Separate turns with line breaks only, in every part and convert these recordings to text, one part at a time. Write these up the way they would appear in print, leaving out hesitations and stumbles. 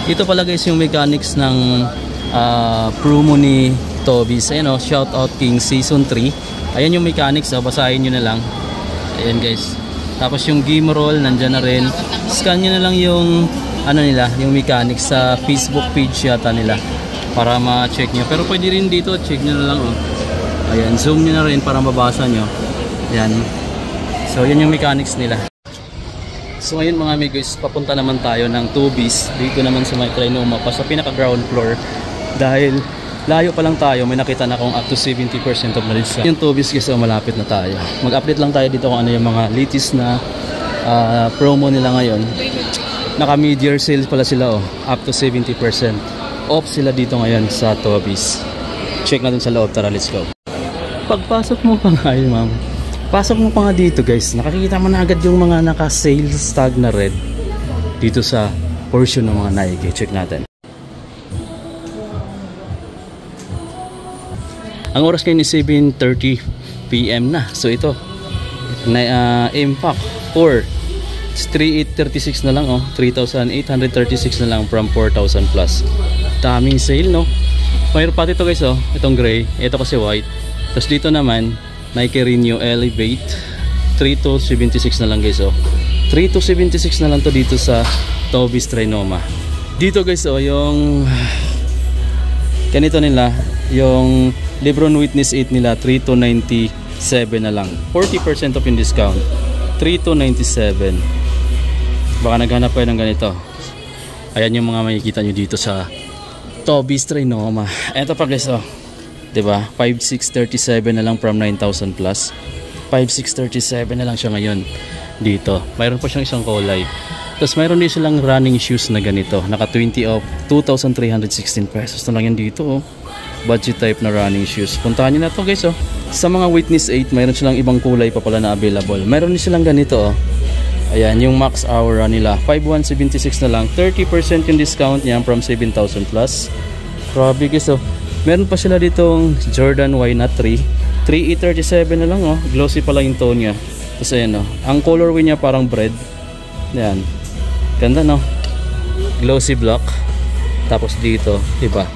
Ito pala guys yung mechanics ng promo ni Toby's. Ayan o, shout out King season 3. Ayan yung mechanics, basahin nyo na lang. Ayan guys. Tapos yung game roll nandyan na rin. Scan nyo na lang yung ano nila, yung mechanics sa Facebook page yata nila para ma-check nyo. Pero pwede rin dito, check nyo na lang oh. Ayan, zoom nyo na rin para mabasa nyo. Ayan. So yan yung mechanics nila. So ngayon mga amigos, papunta naman tayo ng Toby's. Dito naman sa may Trinoma pa sa pinaka ground floor. Dahil layo pa lang tayo, may nakita na akong up to 70% of na rin sa yung Toby's guys. So malapit na tayo. Mag-update lang tayo dito kung ano yung mga latest na promo nila ngayon. Naka mid-year sales pala sila oh. Up to 70% off sila dito ngayon sa Toby's. Check natin sa loob, tara let's go. Pagpasok mo pa nga yun ma'am, pasok mo pa nga dito guys, nakikita mo na agad yung mga naka-sales tag na red dito sa portion ng mga Nike. Check natin. Ang oras ngayon is 7:30 PM na. So ito Impact 4 3,836 na lang oh. 3,836 na lang from 4,000 plus. Daming sale no. Mayroon pati ito guys oh, itong gray, ito kasi white. Tapos dito naman Nike Renew Elevate 3,276 na lang guys oh. 3,276 na lang to dito sa Toby's Trinoma. Dito guys oh, yung ganito nila, yung Lebron Witness 8 nila 3,297 na lang. 40% off in discount. 3,297. Baka naghanap kayo ng ganito. Ayan yung mga makikita nyo dito sa Toby's Trinoma. Ito pa guys oh. Diba? 5,637 na lang from 9,000 plus. 5,637 na lang siya ngayon dito. Mayroon pa siyang isang kulay. Tapos mayroon din silang running shoes na ganito. Naka 20 off 2,316 pesos na lang yan dito oh. Budget type na running shoes. Puntahan nyo na to guys oh. Sa mga Witness 8 mayroon silang ibang kulay pa pala na available. Mayroon din silang ganito oh. Ayan yung Max Aura nila 5,176 na lang. 30% yung discount niya from 7,000 plus. Grabe guys oh. Meron pa sila ditong Jordan Why Not 3 3,837 na lang oh. Glossy pala yung tone niya. Tapos ayan oh. Ang colorway niya parang bread. Ayan. Ganda no. Glossy block. Tapos dito diba?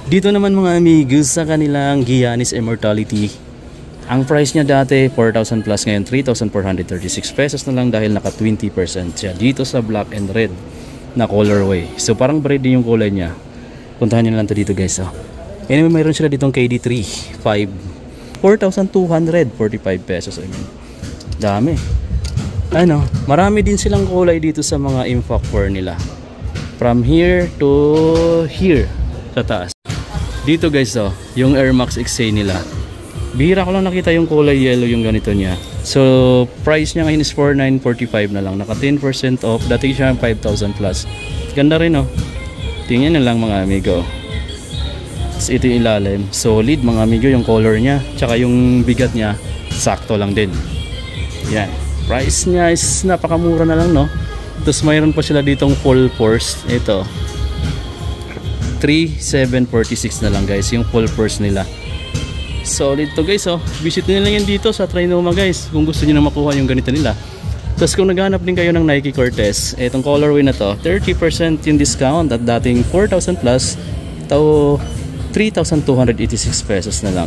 Dito naman mga amigos sa kanilang Giannis Immortality. Ang price niya dati 4,000 plus, ngayon 3,436 pesos na lang dahil naka 20% siya dito sa black and red na colorway. So parang bread din yung kulay niya. Puntahan nyo na lang to dito guys oh. Anyway, mayroon sila ditong KD3 4,245 pesos. I mean, dami. Ano, marami din silang kulay dito sa mga Impact 4 nila. From here to here sa taas. Dito guys oh, yung Air Max XA nila. Bihira ko lang nakita yung kulay yellow yung ganito niya. So, price niya ngayon is 4,945 na lang. Naka 10% off. Dati siya 5,000 plus. Ganda rin oh. Tingnan na lang mga amigo. Ito yung ilalim, solid mga amigo yung color niya, tsaka yung bigat niya sakto lang din. Yan, price niya is napakamura na lang no. Tapos mayroon pa sila ditong full force. Ito 3,746 na lang guys yung full force nila. Solid to guys oh. Visit nyo lang yan dito sa Trinoma guys kung gusto nyo na makuha yung ganito nila. Tapos kung naghanap din kayo ng Nike Cortez, itong colorway na to 30% yung discount at dating 4,000 plus to 3,286 pesos na lang.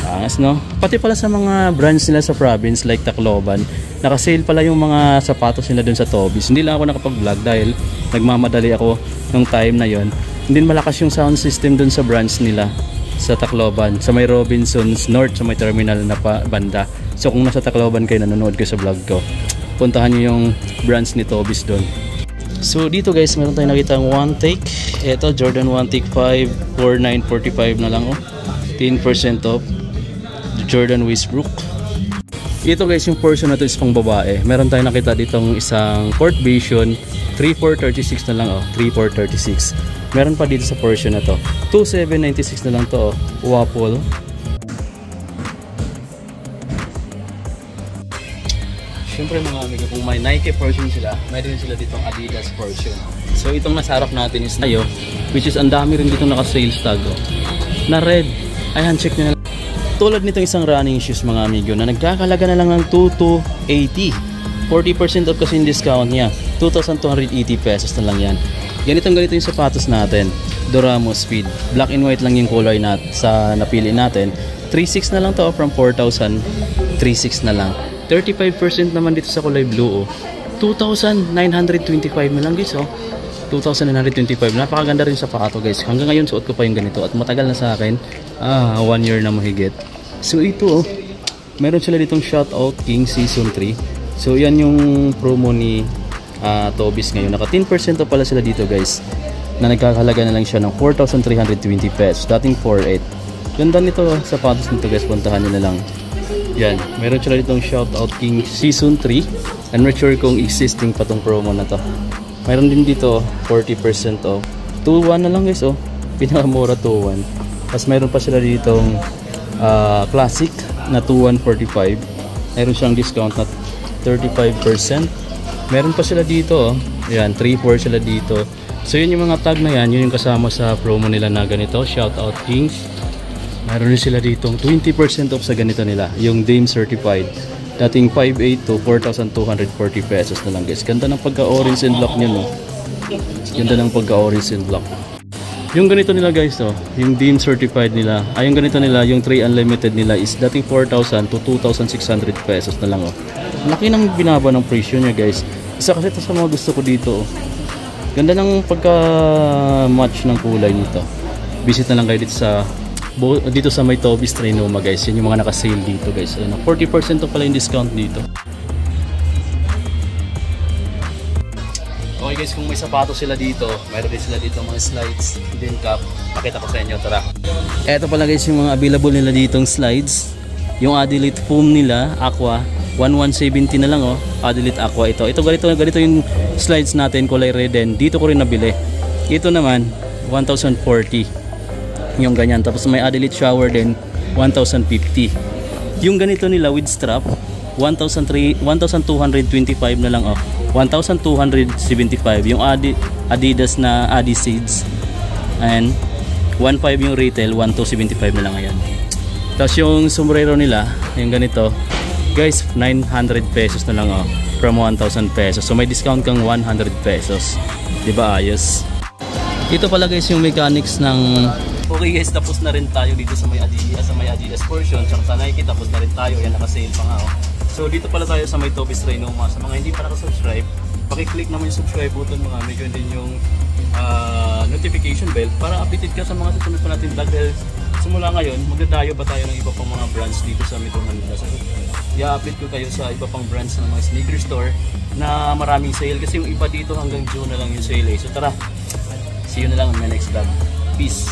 Angas no? Pati pala sa mga brands nila sa province like Tacloban, naka-sale pala yung mga sapatos nila dun sa Toby's. Hindi lang ako nakapag-vlog dahil nagmamadali ako nung time na yon. Hindi malakas yung sound system dun sa brands nila sa Tacloban, sa may Robinsons North, sa may terminal na banda. So kung nasa Tacloban kayo, nanonood kayo sa vlog ko, puntahan nyo yung brands ni Toby's dun. So dito guys, meron tayong nakita ang One Take. Ito Jordan One Take 5, 4,945 na lang oh. 10% off. Jordan Westbrook. Ito guys, yung portion na to is pang babae. Meron tayong nakita ditong isang Court Vision 3,436 na lang oh. 3,436. Meron pa dito sa portion na to 2,796 na lang to oh. Waffle. Siyempre mga amigo, kung may Nike portion sila, mayroon sila ditong Adidas portion. So itong nasa harap natin is tayo, which is ang dami rin ditong naka-sales tag oh, na red. Ayan, check nyo na lang. Tulad nitong isang running shoes mga amigo na nagkakalaga na lang ng 2,280. 40% off kasi yung discount niya. 2,280 pesos na lang yan. Ganito yung sapatos natin. Doramo Speed. Black and white lang yung color sa napili natin. 3.6 na lang to from 4,000. 3.6 na lang. 35% naman dito sa kulay blue. 2,925 na lang guys. 2,925. Napakaganda rin sapato guys. Hanggang ngayon suot ko pa yung ganito at matagal na sa akin. 1 year na mahigit. So ito meron sila ditong Shoutout King Season 3. So yan yung promo ni Tobis ngayon. Naka 10% pala sila dito guys. Na nagkakahalaga na lang siya ng 4,320 pesos. Dating 4,800. Ganda nito sapatos nito guys. Puntahan nyo na lang. Yan. Meron sila ditong Shoutout King Season 3. I'm not sure kung existing pa tong promo na to. Mayroon din dito 40% off. 2.1 na lang guys pinakamura 2.1. Tapos mayroon pa sila ditong classic na 2.145. Mayroon siyang discount na 35%. Meron pa sila dito ayan 3.4 sila dito. So yun yung mga tag na yan, yun yung kasama sa promo nila na ganito, Shoutout Kings. Mayroon din sila ditong 20% off sa ganito nila, yung Dame Certified. Dating 5,800 to 4,240 pesos na lang guys. Ganda ng pagka-orange and black niya Ganda ng pagka-orange and black. Yung ganito nila guys yung Dame Certified nila, yung ganito nila, yung 3 unlimited nila is dating 4,000 to 2,600 pesos na lang Laki ng binaba ng presyo niya guys. Isa kasi ito sa mga gusto ko dito Ganda ng pagka-match ng kulay nito. Visit na lang kayo dito sa may Tobis Trinoma guys. Yan yung mga naka-sale dito guys. 40% pala yung discount dito. Okay guys, kung may sapatos sila dito, mayroon din sila dito mga slides, din cap. Pakita ko sa inyo, tara. Eto pala guys yung mga available nila ditong slides. Yung Adilite foam nila, Aqua, 1170 na lang Adilite Aqua ito. Ito ganito yung slides natin, kulay red din. Dito ko rin nabili. Ito naman 1,040. Yung ganyan. Tapos may Adilite shower din 1,050. Yung ganito nila with strap 1,225 na lang 1,275. Yung Adidas na Adisids and 1,500 yung retail, 1,275 na lang ayan. Tapos yung sombrero nila, yung ganito guys, 900 pesos na lang from 1,000 pesos. So may discount kang 100 pesos. Diba ayos? Ito pala guys yung mechanics ng... Okay guys, tapos na rin tayo dito sa may Adidas portion. Tsaka sa Nike, tapos na rin tayo. Yan, naka-sale pa nga So dito pala tayo sa may Tobis Trinoma. Sa mga hindi pa nakasubscribe, pakiclick naman yung subscribe button mga medyo din yung notification bell para updated ka sa mga susunod pa natin vlog. Dahil simula ngayon, magdadayo pa tayo ng iba pang mga brands dito sa Metro Manila. So i-update ko kayo sa iba pang brands ng mga sneaker store na maraming sale. Kasi yung iba dito hanggang June na lang yung sale So tara, see you na lang in my next vlog. Peace!